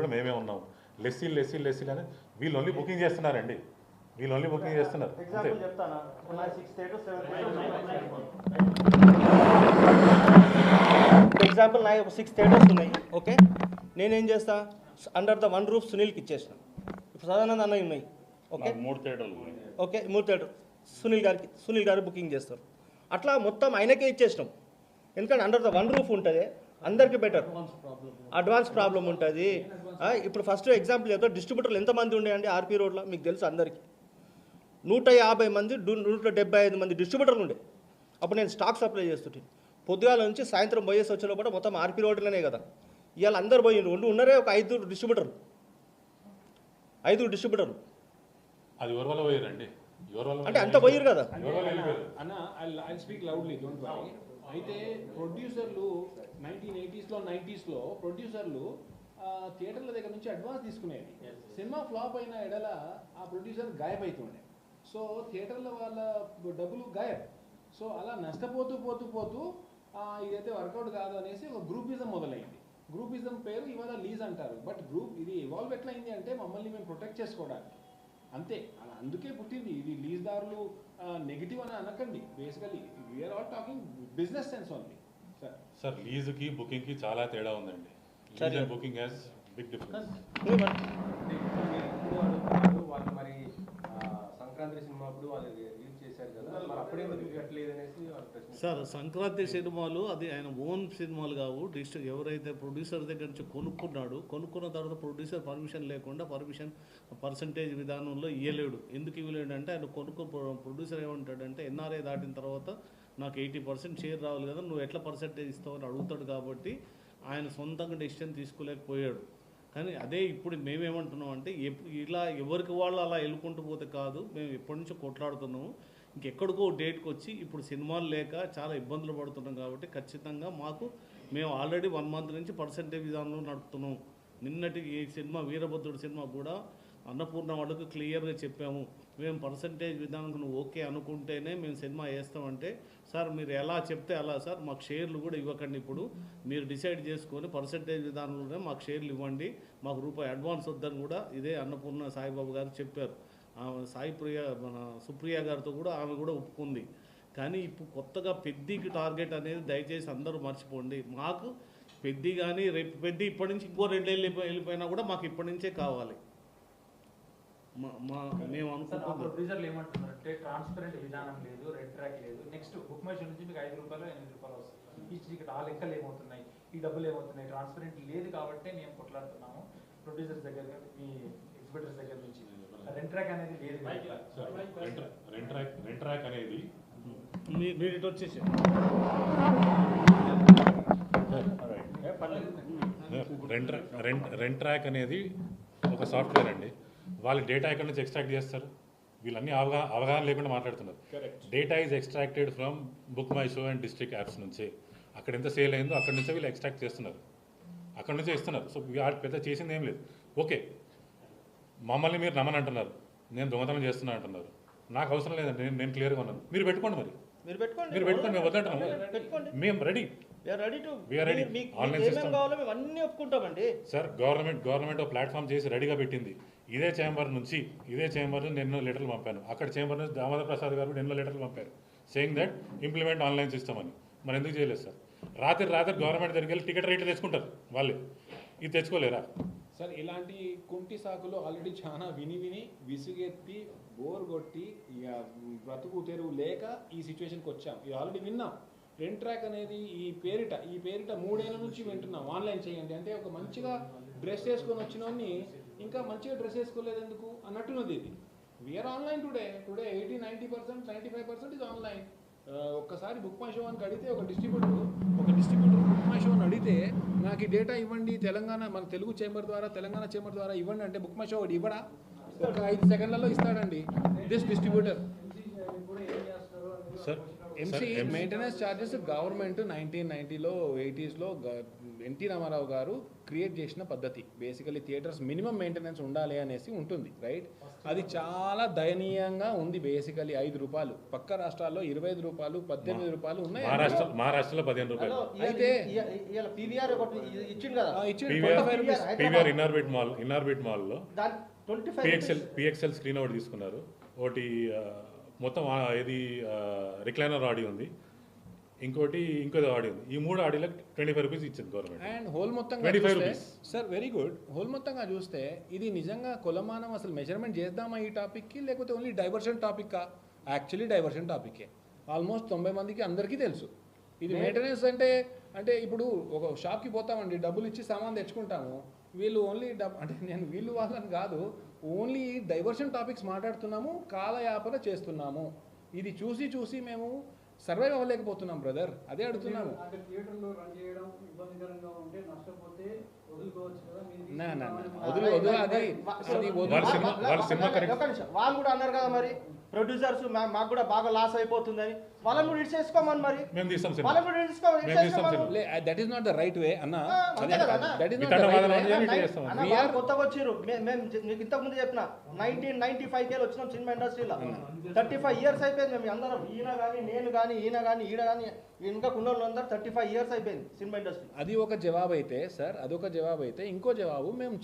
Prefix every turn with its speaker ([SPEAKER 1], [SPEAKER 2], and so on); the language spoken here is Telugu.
[SPEAKER 1] కూడా మేమే ఉన్నాం. లెస్సీలు అని వీళ్ళు ఓన్లీ బుకింగ్ చేస్తున్నారండి. వీళ్ళు ఓన్లీ బుకింగ్ చేస్తున్నారు.
[SPEAKER 2] ఎగ్జాంపుల్ నా 6 థియేటర్స్ ఉన్నాయి. ఓకే, నేనేం చేస్తా, అండర్ ద వన్ రూఫ్ సునీల్కి ఇచ్చేసిన. ఇప్పుడు సదానంద అన్నయ్య ఉన్నాయి. ఓకే,
[SPEAKER 3] 3 థియేటర్లు ఉన్నాయి.
[SPEAKER 2] ఓకే, 3 థియేటర్ సునీల్ గారు బుకింగ్ చేస్తారు. అట్లా మొత్తం ఆయనకే ఇచ్చేసినాం. ఎందుకంటే అండర్ ద వన్ రూఫ్ ఉంటుంది, అందరికీ బెటర్. అడ్వాన్స్ ప్రాబ్లం ఉంటుంది. ఇప్పుడు ఫస్ట్ ఎగ్జాంపుల్ చెప్తా, డిస్ట్రిబ్యూటర్లు ఎంతమంది ఉండేయండి ఆర్పీ రోడ్లో మీకు తెలుసు అందరికీ. 150 మంది 175 మంది డిస్ట్రిబ్యూటర్లు ఉండే. అప్పుడు నేను స్టాక్ సప్లై చేస్తుంటే పొద్దుగాల నుంచి సాయంత్రం పోయేసి వచ్చేలో కూడా మొత్తం ఆర్పీ రోడ్లోనే కదా. ఇవాళ అందరు పోయి ఉన్నారే ఒక 5 డిస్ట్రిబ్యూటర్లు.
[SPEAKER 1] అది ఎవరి వల్ల పోయారండి?
[SPEAKER 2] అంటే అంత పోయారు కదా
[SPEAKER 4] అన్న. I speak loudly, don't worry. అయితే ప్రొడ్యూసర్లు 1980s 90s ప్రొడ్యూసర్లు థియేటర్ల దగ్గర నుంచి అడ్వాన్స్ తీసుకునేది. సినిమా ఫ్లాప్ అయిన ఎడల ఆ ప్రొడ్యూసర్ గాయబ్ అవుతుండే. సో థియేటర్ల వాళ్ళ డబ్బులు గాయబ్. సో అలా నష్టపోతూ ఇదైతే వర్కౌట్ కాదు అనేసి ఒక గ్రూపిజం మొదలైంది. గ్రూపిజం పేరు ఇవాళ లీజ్ అంటారు. బట్ గ్రూప్ ఇది ఇవాల్వ్ ఎట్లా అయింది అంటే మమ్మల్ని మేము ప్రొటెక్ట్ చేసుకోవడానికి అంతే. అలా అందుకే పుట్టింది ఇది. లీజ్ దారులు నెగిటివ్ అని అనకండి. Basically we are all talking business sense only.
[SPEAKER 1] Sir లీజుకి బుకింగ్కి చాలా తేడా ఉందండి. Booking has big difference.
[SPEAKER 5] వాళ్ళు మరి సంక్రాంతి సినిమా అప్పుడు వాళ్ళు రిలీజ్ చేశారు కదా, మరి అప్పుడే కట్టలేదు అనేసి
[SPEAKER 6] సార్. సంక్రాంతి సినిమాలు అది ఆయన ఓన్ సినిమాలు కావు. ఎవరైతే ప్రొడ్యూసర్ దగ్గర నుంచి కొనుక్కున్న తర్వాత ప్రొడ్యూసర్ పర్మిషన్ లేకుండా పర్సంటేజ్ విధానంలో ఇవ్వలేడు. ఎందుకు ఇవ్వలేడు అంటే ఆయన ప్రొడ్యూసర్ ఏమంటాడంటే ఎన్ఆర్ఐ దాటిన తర్వాత నాకు 80% షేర్ రావాలి కదా, నువ్వు ఎట్లా పర్సంటేజ్ ఇస్తావు అని అడుగుతాడు. కాబట్టి ఆయన సొంతంగా డెసిషన్ తీసుకోలేకపోయాడు. కానీ అదే ఇప్పుడు మేమేమంటున్నాం అంటే ఇలా ఎవరికి వాళ్ళు అలా వెళ్ళుకుంటూ పోతే కాదు. మేము ఎప్పటి నుంచో కొట్లాడుతున్నాము. ఇంకెక్కడికో డేట్కి వచ్చి ఇప్పుడు సినిమాలు లేక చాలా ఇబ్బందులు పడుతున్నాం. కాబట్టి ఖచ్చితంగా మేము ఆల్రెడీ 1 మంత్ నుంచి పర్సంటేజ్ విధానంలో నడుపుతున్నాం. నిన్నటి ఈ సినిమా వీరభద్రుడు సినిమా కూడా అన్నపూర్ణ వాళ్ళకు క్లియర్గా చెప్పాము, మేము పర్సంటేజ్ విధానం నువ్వు ఓకే అనుకుంటేనే మేము సినిమా వేస్తామంటే, సార్ మీరు ఎలా చెప్తే అలా సార్, మాకు షేర్లు కూడా ఇవ్వకండి, ఇప్పుడు మీరు డిసైడ్ చేసుకొని పర్సంటేజ్ విధానంలోనే మాకు షేర్లు ఇవ్వండి, మాకు రూపాయి అడ్వాన్స్ వద్దని కూడా ఇదే అన్నపూర్ణ సాయిబాబు గారు చెప్పారు. మన సుప్రియ గారితో కూడా ఆమె కూడా ఒప్పుకుంది. కానీ ఇప్పుడు కొత్తగా పెద్దకి టార్గెట్ అనేది దయచేసి అందరూ మర్చిపోండి. మాకు పెద్ద కానీ రేపు పెద్ద ఇప్పటి నుంచి ఇంకో 2 ఏళ్ళు వెళ్ళిపోయినా కూడా మాకు ఇప్పటి నుంచే కావాలి. మేము అనుకుంటున్నాం.
[SPEAKER 7] ప్రొడ్యూసర్లు ఏమంటున్నారంటే ట్రాన్స్పరెంట్ విధానం లేదు, రెడ్ ట్రాక్ లేదు. నెక్స్ట్ బుక్ మై షో నుంచి మీకు 5 రూపాయలు 8 రూపాయలు వస్తుంది. ఇక్కడ ఆ లెక్కలు ఏమవుతున్నాయి, ఈ డబ్బులు ఏమవుతున్నాయి, ట్రాన్స్పరెంట్ లేదు కాబట్టి మేము కొట్లాడుతున్నాము. ప్రొడ్యూసర్స్ దగ్గర మీ ఎగ్జిబిటర్స్ దగ్గర నుంచి రెడ్ ట్రాక్ అనేది లేదు.
[SPEAKER 1] రెడ్ ట్రాక్ అనేది
[SPEAKER 6] మీరు ఇటు వచ్చేసి
[SPEAKER 1] రెంట్ ట్రాక్ అనేది ఒక సాఫ్ట్వేర్ అండి. వాళ్ళు డేటా ఎక్కడి నుంచి ఎక్స్ట్రాక్ట్ చేస్తారు? వీళ్ళన్నీ అవగాహన లేకుండా మాట్లాడుతున్నారు. Data is extracted from book my show and district apps నుంచి. అక్కడ ఎంత సేల్ అయిందో అక్కడి నుంచే వీళ్ళు ఎక్స్ట్రాక్ట్ చేస్తున్నారు, అక్కడి నుంచే ఇస్తున్నారు. సో పెద్ద చేసింది ఏం లేదు. ఓకే, మమ్మల్ని మీరు నమ్మని అంటున్నారు, నేను దొంగతనం చేస్తున్నా అంటున్నారు. నాకు అవసరం లేదండి, నేను క్లియర్గా ఉన్నాను. మీరు పెట్టుకోండి, మరి మీరు పెట్టుకోండి. మేము వద్దంటున్నాము. మేము రెడీ. ఆన్లైన్ సిస్టమ్
[SPEAKER 2] అన్నీ ఒప్పుకుంటామండి
[SPEAKER 1] సార్. గవర్నమెంట్ ప్లాట్ఫామ్ చేసి రెడీగా పెట్టింది. ఇదే చేంబర్ నుంచి నేను ఎన్నో లెటర్లు పంపాను. అక్కడ చేంబర్ నుంచి దామోదర్ ప్రసాద్ గారు ఎన్నో లెటర్లు పంపారు saying that implement online system అని. మరి ఎందుకు చేయలేదు సార్? రాత్రి గవర్నమెంట్ దగ్గరికి వెళ్ళి టికెట్ రేట్లు తెచ్చుకుంటారు వాళ్ళే. ఇది తెచ్చుకోలేరా
[SPEAKER 4] సార్? ఇలాంటి కుంటి సాకులు ఆల్రెడీ చాలా విని విసుగెత్తి బోర్ కొట్టి ఇక బ్రతుకు తెరువు లేక ఈ సిచ్యువేషన్కి వచ్చాం. ఇది ఆల్రెడీ విన్నాం. రెంట్ ట్రాక్ అనేది ఈ పేరిట 3 ఏళ్ళ నుంచి వింటున్నాం. ఆన్లైన్ చేయండి అంటే ఒక మంచిగా డ్రెస్ వేసుకొని వచ్చినోన్ని ఇంకా మంచిగా డ్రెస్ వేసుకోలేదు ఎందుకు అన్నట్టున్నది. ఇది వీఆర్ ఆన్లైన్ టుడే 80-90%, 95% ఇది ఆన్లైన్. ఒక్కసారి బుక్ మై షో అని అడిగితే ఒక డిస్ట్రిబ్యూటర్ బుక్ మై షో అని అడిగితే నాకు ఈ డేటా ఇవ్వండి, మన తెలుగు చేంబర్ ద్వారా తెలంగాణ చేంబర్ ద్వారా ఇవ్వండి అంటే బుక్ మై షో ఒకటి ఇవ్వడా? ఒక 5 సెకండ్లలో ఇస్తాడండి this distributor.
[SPEAKER 1] Sir
[SPEAKER 4] MC
[SPEAKER 1] Sir, MC
[SPEAKER 4] maintenance charges government 1990లో 80స్లో ఎన్టీ రామారావు గారు క్రియేట్ చేసిన పద్ధతి. బేసికలీ థియేటర్స్ మినిమం మెయింటెనెన్స్ ఉండాలి అనేసి ఉంటుంది, రైట్? అది చాలా దయనీయంగా ఉంది. బేసికలీ 5 రూపాయలు, పక్క రాష్ట్రాల్లో 25 రూపాయలు, 18 రూపాయలు ఉన్నాయి.
[SPEAKER 1] మహారాష్ట్రలో 15 రూపాయలు.
[SPEAKER 4] అయితే
[SPEAKER 2] పీవీఆర్ ఒకటి ఇచ్చింది కదా,
[SPEAKER 4] ఇచ్చిన
[SPEAKER 1] PVR
[SPEAKER 4] 25 రూపీస్.
[SPEAKER 1] PVR ఇన్నార్బిట్ మాల్లో
[SPEAKER 2] దాని 25
[SPEAKER 1] పిఎక్స్ఎల్ స్క్రీన్ ఒకటి తీసుకున్నారు. ఒకటి మొత్తం ఇది రిక్లైనర్ ఆడియో ఉంది, ఇంకో ఆడియో ఉంది. ఈ 3 ఆడియోలకు 25 రూపీస్ ఇచ్చింది గవర్నమెంట్.
[SPEAKER 4] అండ్ హోల్ మొత్తంగా
[SPEAKER 1] 25
[SPEAKER 4] చూస్తే
[SPEAKER 1] rupees.
[SPEAKER 4] Sir very good. Whole మొత్తంగా చూస్తే ఇది నిజంగా కొలమానం అసలు మెజర్మెంట్ చేద్దామా ఈ టాపిక్కి, లేకపోతే ఓన్లీ డైవర్షన్ టాపిక్కా? యాక్చువల్లీ డైవర్షన్ టాపిక్కే. ఆల్మోస్ట్ 90 మందికి అందరికీ తెలుసు. ఇది మెయింటెనెన్స్ అంటే ఇప్పుడు ఒక షాప్కి పోతామండి, డబ్బులు ఇచ్చి సామాన్ తెచ్చుకుంటాము. వీళ్ళు ఓన్లీ అంటే నేను వీళ్ళు వాళ్ళని కాదు, ఓన్లీ డైవర్షన్ టాపిక్స్ మాట్లాడుతున్నాము, కాలయాపన చేస్తున్నాము. ఇది చూసి మేము సర్వైవ్ అవ్వలేకపోతున్నాం బ్రదర్, అదే అడుగుతున్నాము.
[SPEAKER 3] అంటే థియేటర్లో రన్ చేయడం ఇబ్బందికరంగా ఉంటే నష్టపోతే వదులుకోవచ్చు కదా.
[SPEAKER 4] నా వదులు అది
[SPEAKER 1] వాళ్ళ సినిమా correct.
[SPEAKER 2] ఒక్క నిమిషం. వాళ్ళు కూడా అన్నారు కదా మరి ప్రొడ్యూసర్స్ మాకు కూడా బాగా లాస్ అయిపోతుందని, వాళ్ళని కూడా ఇచ్చేసుకోమని మరి
[SPEAKER 1] మేము తీస్తాం సినిమా.
[SPEAKER 2] వాళ్ళని కూడా
[SPEAKER 1] మేము తీస్తాం సినిమా.
[SPEAKER 4] That is not the right way అన్న.
[SPEAKER 2] అంతే కదా అన్న?
[SPEAKER 4] దట్ ఈస్ నాట్
[SPEAKER 1] వితండ
[SPEAKER 4] ద రైట్
[SPEAKER 1] వాదన
[SPEAKER 4] వే.
[SPEAKER 1] ఏమి చేస్తాం?
[SPEAKER 2] అన్న, వాళ్ళు కొత్తగా వచ్చిర్రు. మేము మీకు ఇంతకుముందు చెప్పిన 1995 వచ్చినాం సినిమా ఇండస్ట్రీలో. 35 ఇయర్స్ అయిపోయింది. మేము అందరం, ఈయన కానీ నేను కానీ ఈయన కానీ ఈడ కానీ ఇంకా ఉన్నోళ్ళు అందరూ 35 ఇయర్స్ అయిపోయింది సినిమా ఇండస్ట్రీ.
[SPEAKER 4] అది ఒక జవాబు అయితే సార్, అదొక జవాబు అయితే ఇంకో జవాబు, మేము